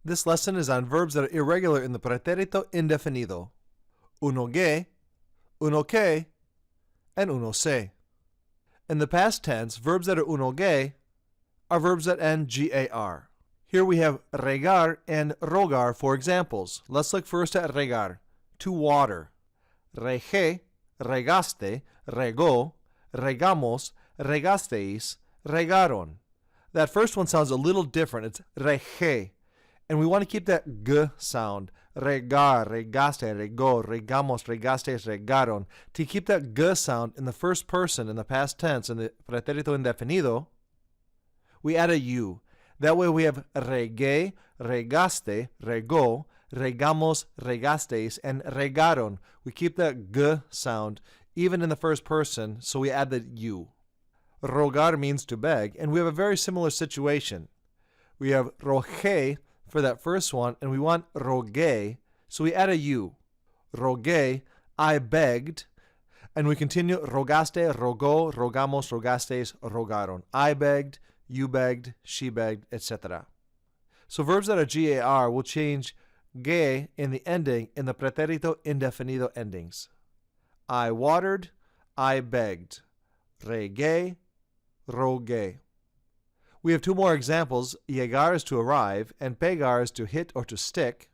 This lesson is on verbs that are irregular in the Pretérito Indefinido. Uno que, and uno se. In the past tense, verbs that are uno que are verbs that end gar. Here we have regar and rogar for examples. Let's look first at regar, to water. Regé, regaste, regó, regamos, regasteis, regaron. That first one sounds a little different. It's regé. And we want to keep that g sound. Regar, regaste, regó, regamos, regastes, regaron. To keep that g sound in the first person in the past tense in the pretérito indefinido, we add a u. That way we have regué, regaste, regó, regamos, regastes, and regaron. We keep that g sound even in the first person, so we add the u. Rogar means to beg, and we have a very similar situation. We have rogé for that first one, and we want rogué, so we add a u. Rogué, I begged, and we continue rogaste, rogó, rogamos, rogastes, rogaron. I begged, you begged, she begged, etc. So verbs that are gar will change ge in the ending in the pretérito indefinido endings. I watered, I begged. Regué, rogué. We have two more examples. Llegar is to arrive, and pegar is to hit or to stick.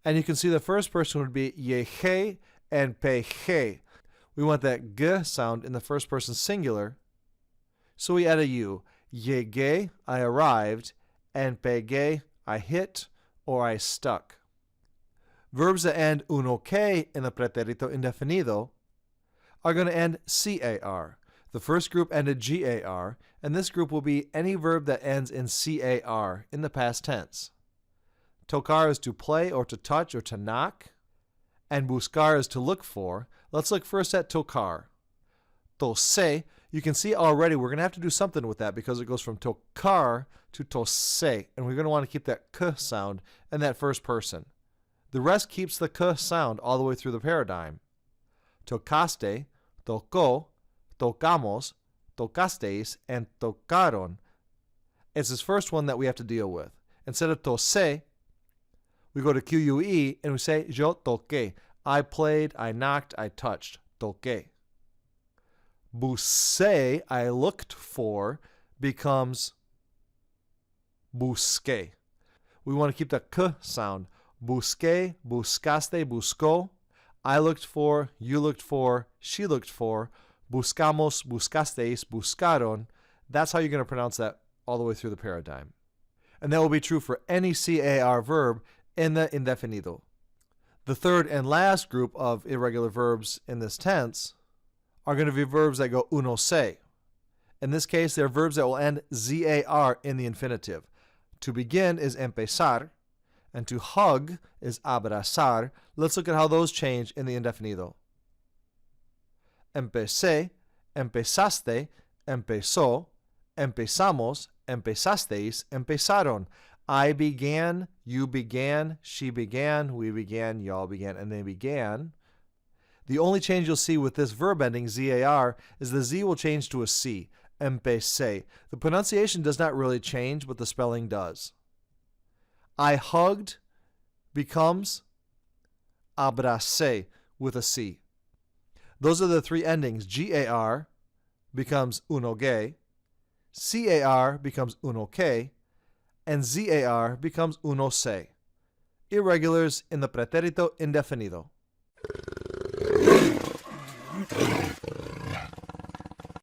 And you can see the first person would be llegué and pegué. We want that g sound in the first person singular, so we add a u. Llegué, I arrived, and pegué, I hit or I stuck. Verbs that end uno que in the pretérito indefinido are going to end car. The first group ended gar, and this group will be any verb that ends in car in the past tense. Tokar is to play or to touch or to knock, and buscar is to look for. Let's look first at tokar. Tose, you can see already we're going to have to do something with that because it goes from tokar to tose, and we're going to want to keep that k sound in that first person. The rest keeps the k sound all the way through the paradigm. Tocaste, tocó, tocamos, tocasteis, and tocaron. It's this first one that we have to deal with. Instead of tose, we go to QUE and we say yo toqué. I played, I knocked, I touched. Toqué. Busqué, I looked for, becomes busqué. We want to keep the k sound. Busqué, buscaste, buscó. I looked for, you looked for, she looked for. Buscamos, buscasteis, buscaron. That's how you're going to pronounce that all the way through the paradigm. And that will be true for any car verb in the indefinido. The third and last group of irregular verbs in this tense are going to be verbs that go uno se. In this case, they're verbs that will end zar in the infinitive. To begin is empezar, and to hug is abrazar. Let's look at how those change in the indefinido. Empecé, empezaste, empezó, empezamos, empezasteis, empezaron. I began, you began, she began, we began, y'all began, and they began. The only change you'll see with this verb ending, zar, is the z will change to a c, empecé. The pronunciation does not really change, but the spelling does. I hugged becomes abracé with a c. Those are the three endings. Gar becomes uno que, car becomes uno que, and zar becomes uno se. Irregulars in the pretérito indefinido.